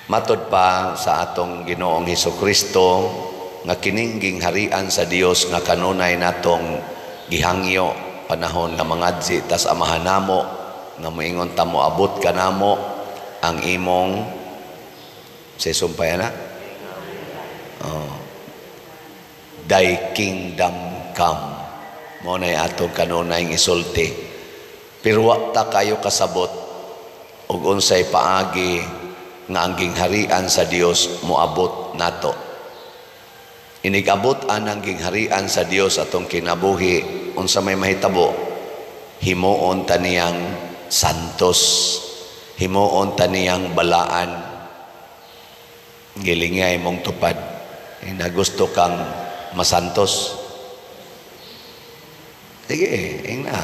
Matod pa sa atong Ginoong Hesukristo nga kining gingharian sa Dios nga kanunay natong gihangyo panahon nga mangadsi tas amahan namo nga moingon ta mo abot kanamo ang imong sumpay na thy kingdom come mo na atong kanunay isulti. Pero wa ta kayo kasabot og unsay paagi nga ang gingharian sa Dios moabot nato. Inigabot ang gingharian sa Dios atong kinabuhi unsa may mahitabo, himuon ta niyang santos, himuon ta niyang balaan. Gilingay mong tupad. Na gusto kang masantos. Sige, ina.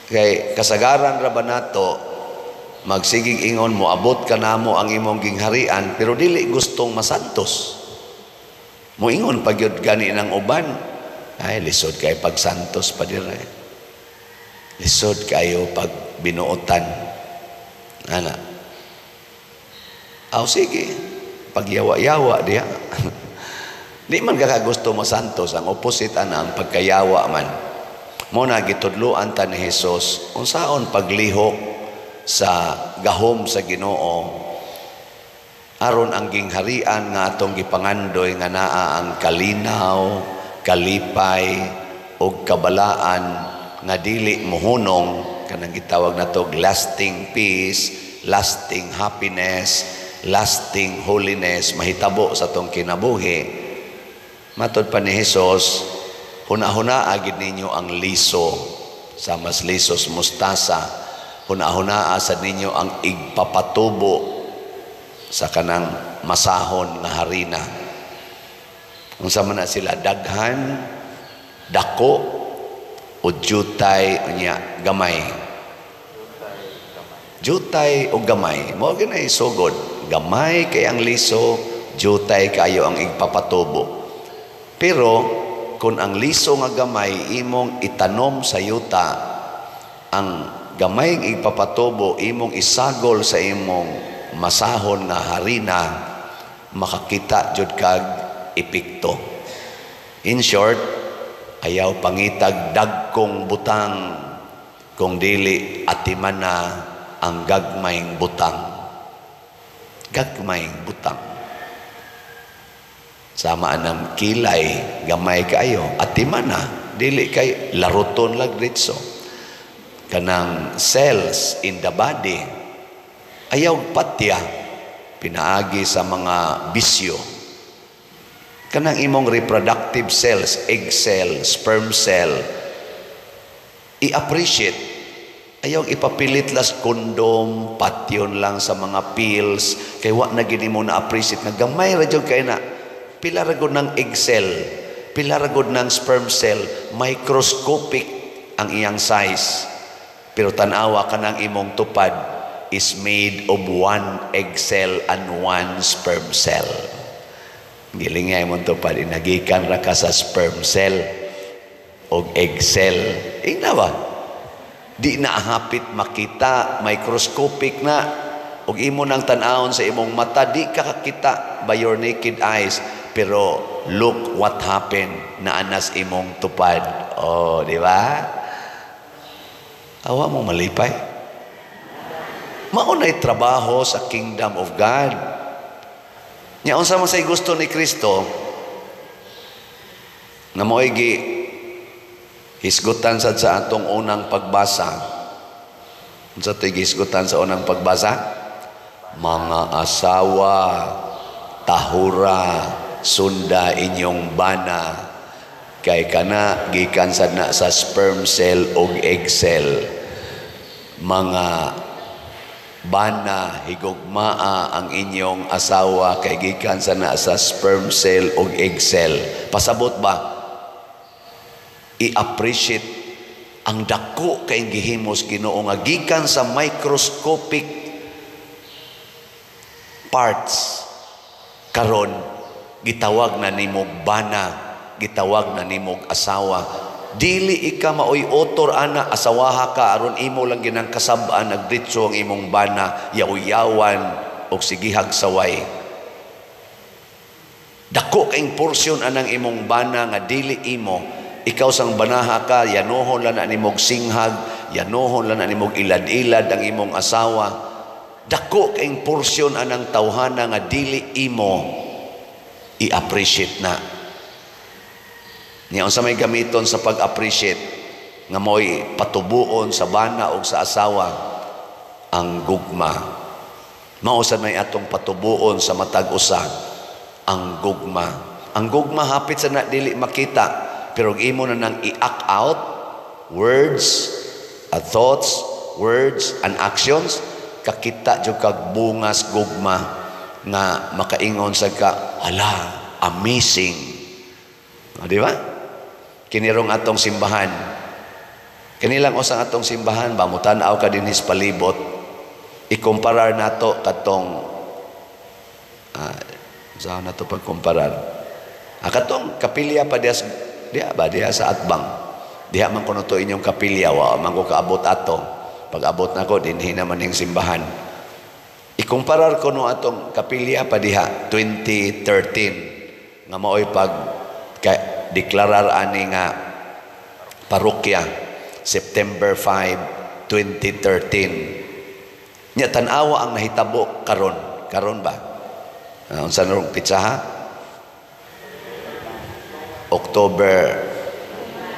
Kay kasagaran ra ba nato magsigig ingon mo abot ka namo ang imong gingharian pero dili gustong masantos. Moingon pagyud gani ng uban, ay lisod kay pag santos pa dira. Lisod kayo pag binuotan. Ana. Aw sige, pagyawa-yawa diha. Di man ka gusto masantos, ang opposite ana ang pagkayawa man. Muna gitudloan ta ni Hesus unsaon paglihok sa gahom sa Ginoo aron ang gingharian nga atong gipangandoy nga naa ang kalinaw, kalipay ug kabalaan nga dili mohunong kanang gitawag nato lasting peace, lasting happiness, lasting holiness mahitabo sa atong kinabuhi. Matod pa ni Hesus, huna-huna agid ninyo ang liso sa mas lisos mustasa. Huna-huna sa ninyo ang igpapatubo sa kanang masahon nga harina. Unsa man na sila daghan, dako o jutay unya gamay. Jutay o gamay, mao ginay sugod. Gamay kay ang liso, jutay kayo ang igpapatubo. Pero kung ang liso nga gamay imong itanom sa yuta, ang gamay ng ipapatubo imong isagol sa imong masahon nga harina, makakita jud kag epekto. In short, ayaw pangitag dagkong butang kung dili atiman na ang gagmayng butang. Gagmayng butang. Sama anang kilay, gamay kayo, atiman na, dili kay laruton lag ditso. Kanang cells in the body ayaw patya pinaagi sa mga bisyo. Kanang imong reproductive cells, egg cell, sperm cell, i-appreciate. Ayaw ipapilit las kondom, patyon lang sa mga pills, kay wa na gini mo na-appreciate nga gamay ra jud kay na pila ra gud ng egg cell, pila ra gud ng sperm cell, microscopic ang iyang size. Pero tanawa ka ng imong tupad is made of one egg cell and one sperm cell. Gilingay mong tupad, inagikan ra ka sa sperm cell o egg cell. Ina ba? Di na hapit makita, microscopic na. Og imo nang tanawon sa imong mata, di ka kakita by your naked eyes. Pero look what happened na anas imong tupad. Oh, di ba? Awa mo malipay. Maunay trabaho sa kingdom of God. Nya unsa man say gusto ni Kristo na mo'y hisgutan sa atong unang pagbasa. Unsa tay hisgutan sa unang pagbasa? Mga asawa, tahura, sunda inyong bana. Kay kana gikan sad na sa sperm cell o egg cell. Mga bana, higugmaa ang inyong asawa kay gikan sad na sa sperm cell o egg cell. Pasabot ba? I-appreciate ang dako kay gihimos Ginoo nga gikan sa microscopic parts karon gitawag na nimog bana, gitawag na nimog asawa, Dili ika maoy otor ana asawaha ka aron imo lang ginang kasab-an nagdritso ang imong bana yaw-yawan og sigihag saway. Dako kaing porsyon anang imong bana nga dili imo, ikaw sang banaha ka, yanohon lang na nimog singhag, yanohon lang na nimog ilad-ilad ang imong asawa. Dako kaing porsyon anang tawhana nga dili imo i-appreciate na. Niya unsa may gamiton sa pag-appreciate nga mo'y patubuon sa bana o sa asawa, ang gugma. Mausad may atong patubuon sa matag usa, ang gugma. Ang gugma hapit sa na dili makita, pero imo na nang i-act out words, thoughts, words and actions, kakita jud kag bungas gugma nga makaingon sa ka, hala, amazing. O, di ba? Kinirong atong simbahan. Kanilang usang atong simbahan, ba, mutanaw ka din his palibot, ikumparar nato katong, saan nato pagkumparar? Katong kapilya pa diha sa Atbang. Diha man kuno to inyong kapilya, wa man ko kaabot ato. Pag-abot nako dinhi naman ning simbahan. Ikumparar ko no atong kapilya pa diha 2013 nga maoy pag deklarar ani nga parokya September 5, 2013. Nya tan-awa ang nahitabo karon ba? Unsa narong pitsaha? October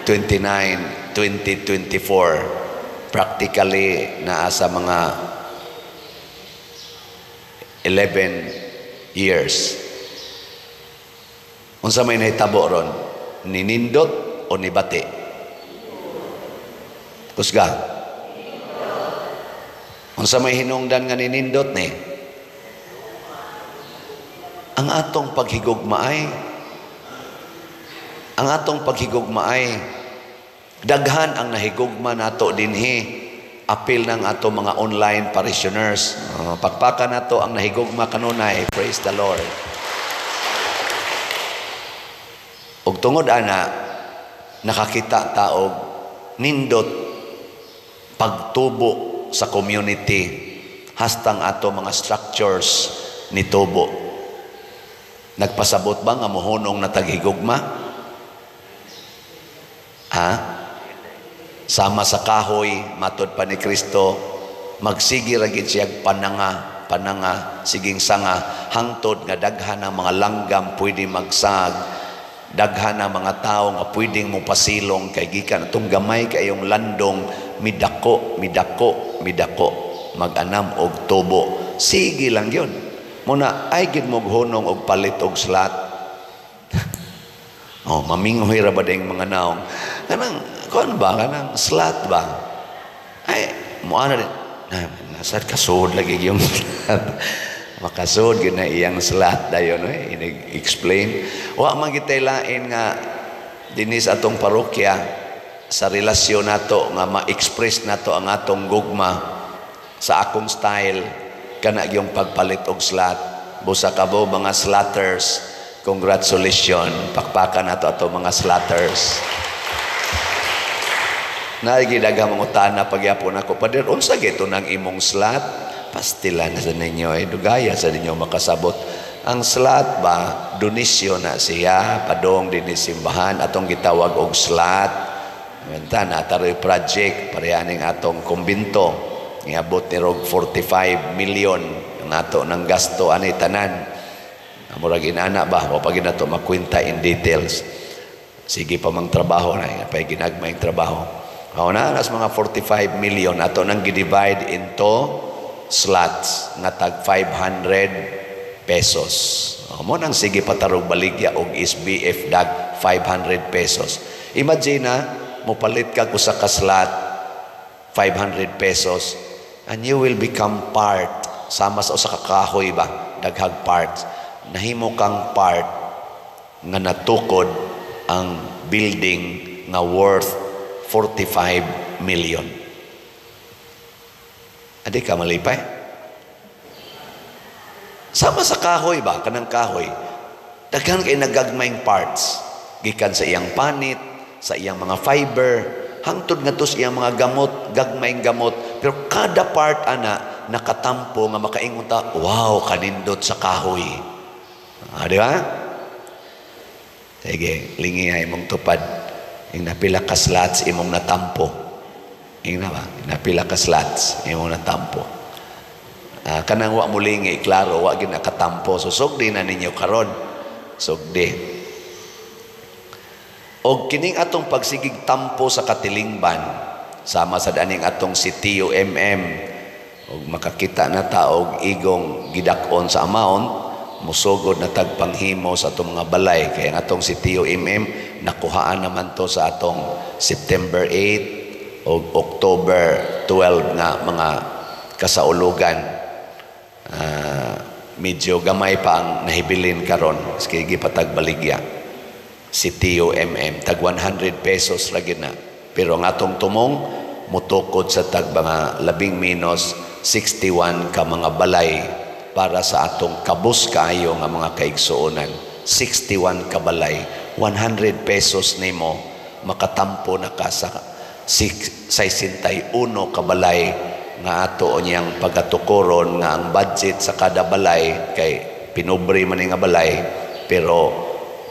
29, 2024. Practically naa sa mga 11 years. Unsa may nahitabo ron? Ninindot o nibati? Kusga? Unsa may hinungdan nga ninindot ni? Ang atong paghigugmaay. Ang atong paghigugmaay. Daghan ang nahigugma nato dinhi. Apil ng ato mga online parishioners. Pagpaka nato ang nahigugma kanunay. Praise the Lord. Og tungod ana, nakakita taog nindot pagtubo sa community hastang ato mga structures ni tubo. Nagpasabot ba nga mohunong na taghigugma? Sama sa kahoy, matod pa ni Kristo, magsigi ragid siya pananga, siging sanga, hangtod nga daghan ng mga langgam pwede magsag, daghan ng mga tao nga pwedeng mo pasilong kay gikan atong gamay kayong landong midako mag-anam og tubo. Sige lang yun. Muna ay gid mo hunong og palit og slat. Maminghoy ra ba ding mga naong kanang kuan ba kanang slat ba? Ay mo ana din. Nasad kasud lagi yung slat. Makasud yun na iyang slat dayon ini-explain. Wa man gitay lain nga dinis atong parokya sa relasyon nato nga ma-express nato ang atong gugma sa akong style kana yung pagpalit og slat. Busa ka bo mga slatters, congratulations, pakpakan nato ato mga slatters. Nagidaga mga utana pagyapon ako, Pader, unsa gito nang imong slat? Pastilan na sa ninyo, dugaya sa ninyo makasabot. Ang slat ba, donisyon na siya, padong din simbahan, atong gitawag og slat. Nganta na, taroy project, parehaning atong kumbinto. Iabot ni Rog 45 million ang ato ng gasto, ani tanan. Murag inana ba, wapagin na ito makwinta in details. Sige pa mang trabaho na, pa'y ginagma yung trabaho. Nas mga 45 million, ato nang gidivide into slots nga tag 500 pesos. Mo nang sige patarog baligya og SBF dag 500 pesos. Imagine na mo palit ka ko sa kaslat 500 pesos and you will become part sama sa usa ka kahoy ba daghag parts. Nahimo kang part nga natukod ang building nga worth 45 million. Adi ka malipay? Sama sa kahoy ba? Kanang kahoy. Daghan kay nagagmayng parts. Gikan sa iyang panit, sa iyang mga fiber, hangtod nga to sa iyang mga gamot, gagmayng gamot. Pero kada part ana nakatampo nga makaingon ta, wow, kanindot sa kahoy. Di ba? Sige, lingihay mong tupad. Yung napila ka slots, imong natampo. Yung na ba? Napila ka slots, imong natampo. Kanang wa mo lingi, klaro, wa gid nakatampo. So, sugdi na ninyo karon. Sugdi. Og kining atong pagsigig tampo sa katilingban, sama sa daning atong si TUMM, og makakita na taog igong gidakon sa amount, musugod na tagpanghimo sa atong mga balay. Kaya atong si TUMM, nakuhaan naman to sa atong September 8 o October 12 nga mga kasaulugan. Medyo gamay pa ang nahibilin karon, sige patagbaligya. Si TUMM, tag 100 pesos lagi na. Pero ang atong tumong, mutukod sa tag mga 61 ka mga balay para sa atong kabus kaayo nga mga kaigsuonan. 61 ka balay, 100 pesos nimo makatampo na ka sa 61 ka balay nga ato niyang pagatukoron nga ang budget sa kada balay kay pinobre man nga balay, pero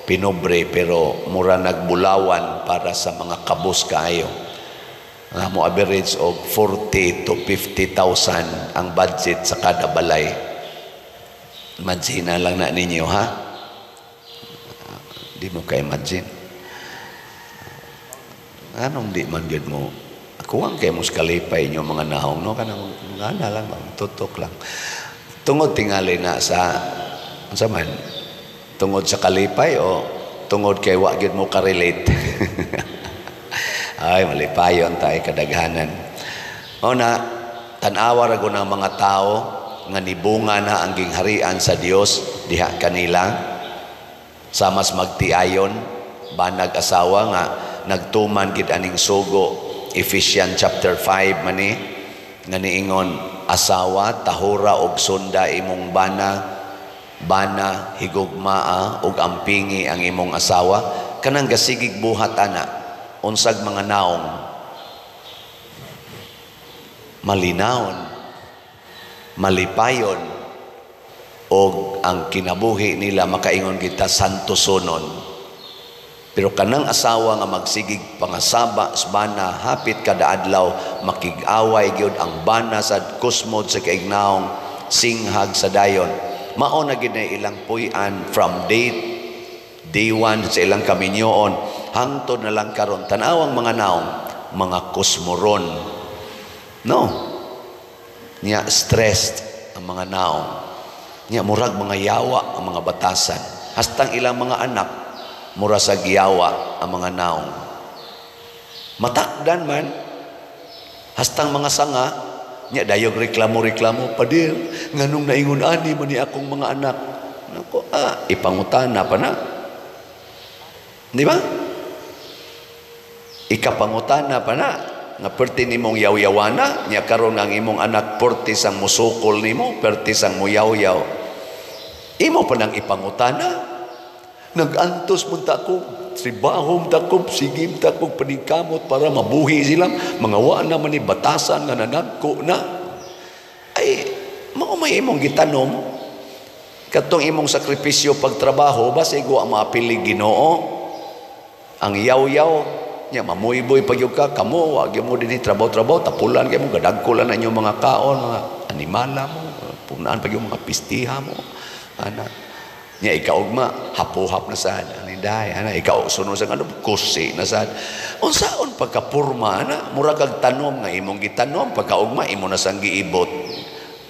pinobre pero mura nagbulawan para sa mga kabus kaayo. Nga mo average og 40 to 50,000 ang budget sa kada balay. Imagine na lang na ninyo, ha? Di mo ka-imagine. Anong di man yun mo? Ako ang kayo mo skalipay nyo mga nahong, no? Kanang na lang, tutok lang. Tungod tingali na sa, sa man, tungod sa kalipay o tungod kay wag yun mo ka-relate. Ay, malipayon tayo kadaghanan. O na, tanawa rago ng mga tao nga nibunga na ang gingharian sa Dios diha kanila sa mas magtiayon banag asawa nga nagtuman gid aning sugo. Ephesians chapter 5 mani nga niingon, asawa tahura og sunda imong bana higugmaa og ampingi ang imong asawa, kanang gasigig buhat ana unsag mga naong malinawon, malipayon, o ang kinabuhi nila makaingon kita santosonon. Pero kanang asawa nga magsigig pangasaba sa bana hapit kada adlaw makig-away gyud ang bana sa kusmod sa kaignaong singhag sa dayon. Mao na gid ilang puy-an from day 1 sa ilang kaminyoon hangtod na lang karon tanawang mga naong mga kusmoron. No. Niya stressed ang mga naong. Niya murag mga yawa ang mga batasan. Hastang ilang mga anak mura sa giyawa ang mga naong. Matakdan man hastang mga sanga niya dayog reklamo padir nganong naingon ani man ni akong mga anak. Nako ipangutana pa na. Di ba? Ikapangutana pa na. Nga perti nimong yaw-yawana nya karon ang imong anak perti sang musukol nimo, perti sang muyaw-yaw, imo pa nang ipangutana. Nagantos mo ko tribahom takob sigim takob paningkamot para mabuhi sila mga wa naman ni batasan nga nanagko na ay mao may imong gitanom katong imong sakripisyo pagtrabaho basi wa maapilig Ginoo ang yaw-yaw nya mamuiboy pagyud ka kamo wag mo dinhi trabaho tapulan kay mo gadagkulan na inyong mga kaon mga animala mo punaan pagyud mga pistiha mo ana nya ikaw ugma hapuhap na sad aniday ana ikaw sunod sa ano kusi na sad unsaon pagkapurma ana mura kag tanom nga imong gitanom pagkaugma imo na sang giibot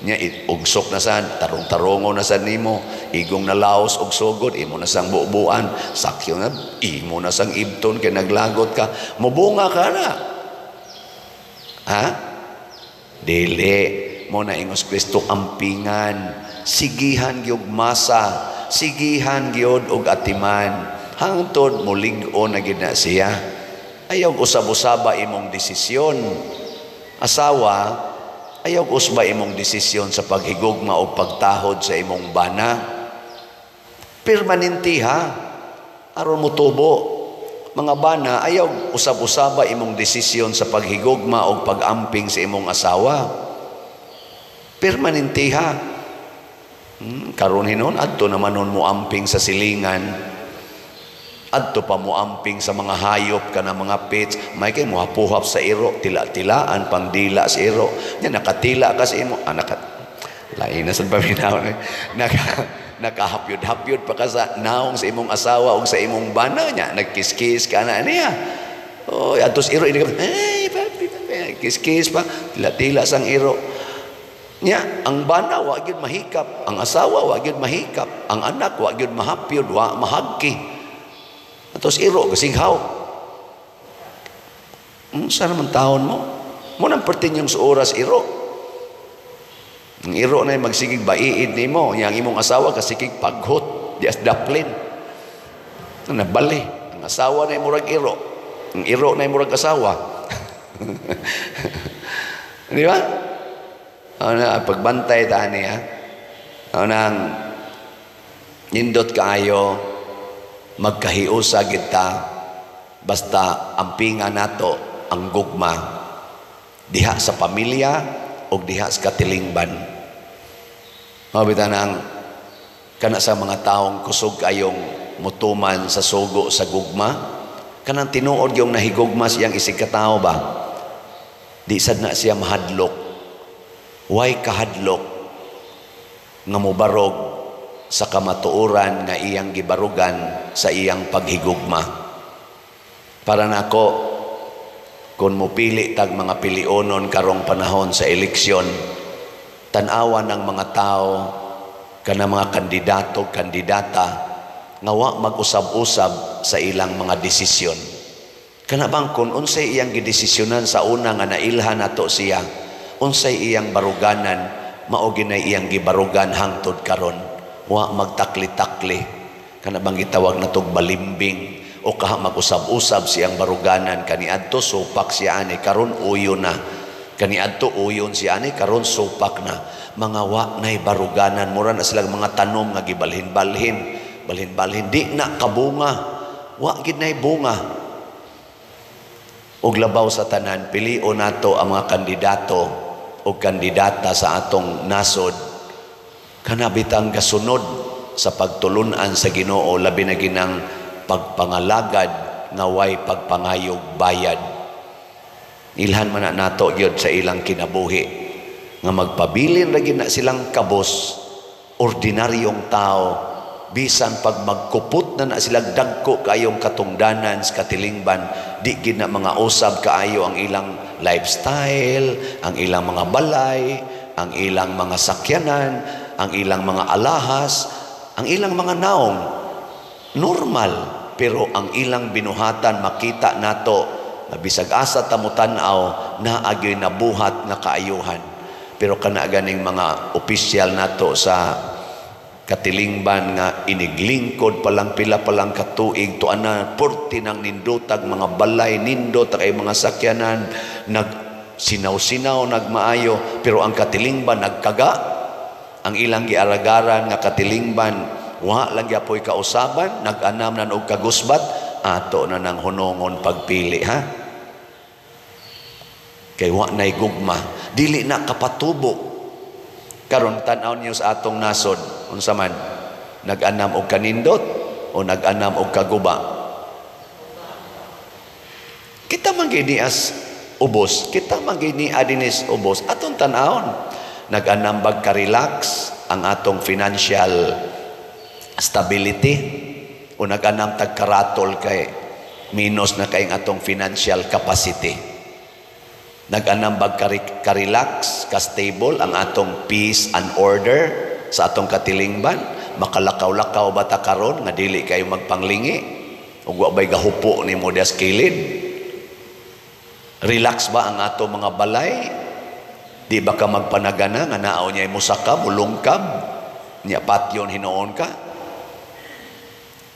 nya ugsok na sad tarong-tarongo na sad nimo igong nalaos og sugod imo na sang buubuan sakyo na imo na sang ibton kay naglagot ka mobunga ka na ha dili mo na ingos Kristo ampingan sigihan gyud masa sigihan gyud og atiman hangtod mulig-on na gid na siya ayaw usab-usaba imong desisyon asawa ayaw usba imong desisyon sa paghigugma o pagtahod sa imong bana. Permanente ha. Aron mo tubo. mga bana, ayaw usab-usaba imong desisyon sa paghigugma o pag-amping sa imong asawa. Permanentiha. Karon hinon, adto naman nun mo amping sa silingan. Adto pa mo amping sa mga hayop ka na mga pets. May kay mo hapuhap sa iro, tila-tilaan, pangdila sa iro. Yan, nakatila ka sa imo. Lain na sa paminaw. Nakahapyod-hapyod pa ka sa naong sa imong asawa o sa imong bana niya. Nagkiskis ka na niya. Oh, atos iro, hey, papi, kiskis pa. Tila-tila sang iro. Nya, ang bana wa gyud mahikap, ang asawa wa gyud mahikap, ang anak wa gyud mahapyod, wa mahagki. Atos iro kasighaw. Saan naman taon mo? Munang pertin yung sa oras iro. Ang iro na yung magsigig baiid ni mo. Yang imong asawa kasigig paghot. Dias daplin. Nabali. Ang asawa na yung murag iro. Ang iro na yung murag asawa. Di ba? Pagbantay ta niya. Nang nindot kaayo, magkahiusa kita, basta ampingan nato ang gugma diha sa pamilya o diha sa katilingban. Mabitan ang kana sa mga taong kusog kayong mutuman sa sugo sa gugma, kanang tinuod yung nahigugma siyang isig katao ba, di sad na siya mahadlok. Way kahadlok nga mubarog sa kamatuoran nga iyang gibarugan sa iyang paghigugma. Para nako, kung mupili tag mga pilionon karong panahon sa eleksyon, tanawan ng mga tao kana mga kandidato, kandidata nga wa mag-usab-usab sa ilang mga desisyon. Kana bang kung unsay iyang gidesisyonan sa una nga nailhan nato siya, unsay iyang baruganan, mao ginay iyang gibarugan hangtod karon. Wa magtakli-takli, kana bang gitawag na tog balimbing o kaha mag-usab-usab siyang baruganan. Kaniadto supak siya ani, karon uyo na. Kaniadto uyon siya ani, karon supak na. Mga wa nay baruganan, mura na silang mga tanom nga gibalhin-balhin, balhin-balhin, di na kabunga, wa gid nay bunga. Og labaw sa tanan, pilion nato ang mga kandidato o kandidata sa atong nasod kanabitang gasunod sa pagtulunan sa Ginoo, labi na ginang pagpangalagad nga way pagpangayog bayad. Ilhan man na nato gyud sa ilang kinabuhi nga magpabilin ra gyud na silang kabos, ordinaryong tao, bisan pag magkupot na silang dagko kayong katungdanan sa katilingban, di gid na mga usab kaayo ang ilang lifestyle, ang ilang mga balay, ang ilang mga sakyanan, ang ilang mga alahas, ang ilang mga naong normal, pero ang ilang binuhatan makita nato na bisag asa tamutan-aw na agyoy nabuhat nga kaayuhan. Pero kana ganing mga opisyal nato sa katilingban nga iniglingkod palang pila palang katuig tuana porti nang nindotag mga balay, nindot kay mga sakyanan, nag sinaw-sinaw, nagmaayo, pero ang katilingban nagkaga. Ang ilang giaragaran nga katilingban, wa lang gyapoy kausaban, nag-anam na og kagusbat, ato na nang hunongon pagpili, ha? Kay wa nay gugma, dili na kapatubo. Karon tan-aw niyo sa atong nasod, unsa man, nag-anam og kanindot o nag-anam og kaguba. Kita man gini as ubos, kita man gini adinis ubos, atong tan-awon. Nag-anambag ka-relax ang atong financial stability o nag-anam tag-karatol kay minus na kayong atong financial capacity. Nag-anambag ka-relax, ka-stable ang atong peace and order sa atong katilingban. Makalakaw-lakaw ba ta karon nga dili kayo magpanglingi ug wa bay gahupo nimo dias kilid. Relax ba ang atong mga balay? Di ba ka magpanagana nga naaw niya musaka, mulungkab, niya patyon hinoon ka?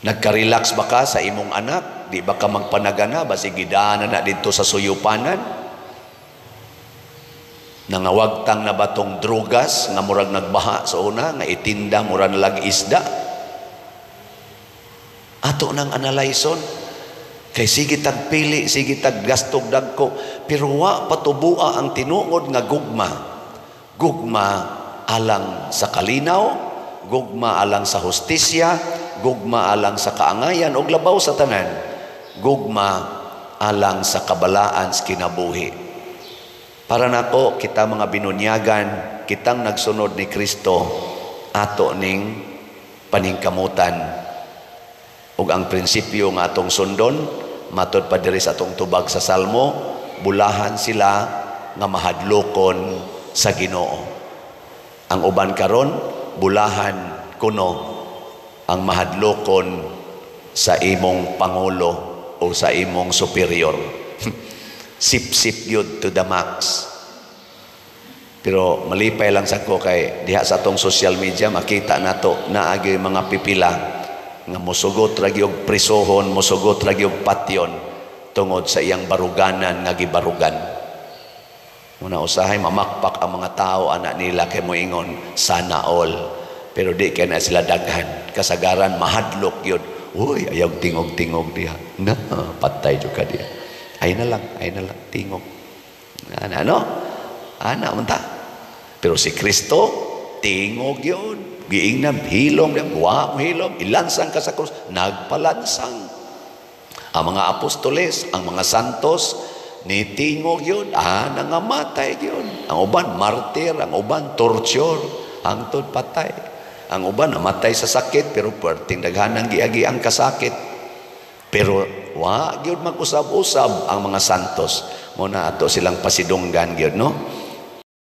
Nagka-relax ba ka sa imong anak? Di ba ka magpanagana, basi gidaanan na dito sa suyupanan? Nangawagtang na batong drugas, nga murag nagbaha sa una, nga itinda, murag nalag isda? Ato nang analyson, Kay sige tagpili, sige taggastog dagko, pero wa patubua ang tinuod nga gugma. Gugma alang sa kalinaw, gugma alang sa hustisya, gugma alang sa kaangayan og labaw sa tanan, gugma alang sa kabalaan sa kinabuhi. Para nako kita mga binunyagan, kitang nagsunod ni Kristo, ato ning paningkamutan. Ug ang prinsipyo nga atong sundon, matod pa diri sa atong tubag sa Salmo, bulahan sila nga mahadlokon sa Ginoo. Ang uban karon, bulahan kuno ang mahadlokon sa imong pangulo o sa imong superior. Sip-sip yun to the max. Pero malipay lang sa ko kay diha sa atong social media makita nato naagi mga pipila nga mosugot ra gyud prisohon, mosugot ra gyud patyon tungod sa iyang baruganan nga gibarugan. Muna usahay mamakpak ang mga tao anak nila kay moingon sana all. Pero di kay na sila daghan. Kasagaran mahadlok yun. Uy, ayaw tingog-tingog diha. Na, patay juga diha. Ay na lang, tingog. Ano? Ana, munta. Pero si Kristo, tingog yun. Giingnam, hilom, buwa mo hilom, ilansang ka sa krus. Nagpalansang. Ang mga apostoles, ang mga santos, ni tingog yun. Nangamatay yun. Ang uban, martir, ang uban, torture, ang tod patay. Ang uban namatay sa sakit pero perting daghanang giagi ang kasakit. Pero wa gyud mag-usab-usab ang mga santos. Muna ato silang pasidunggan gyud no.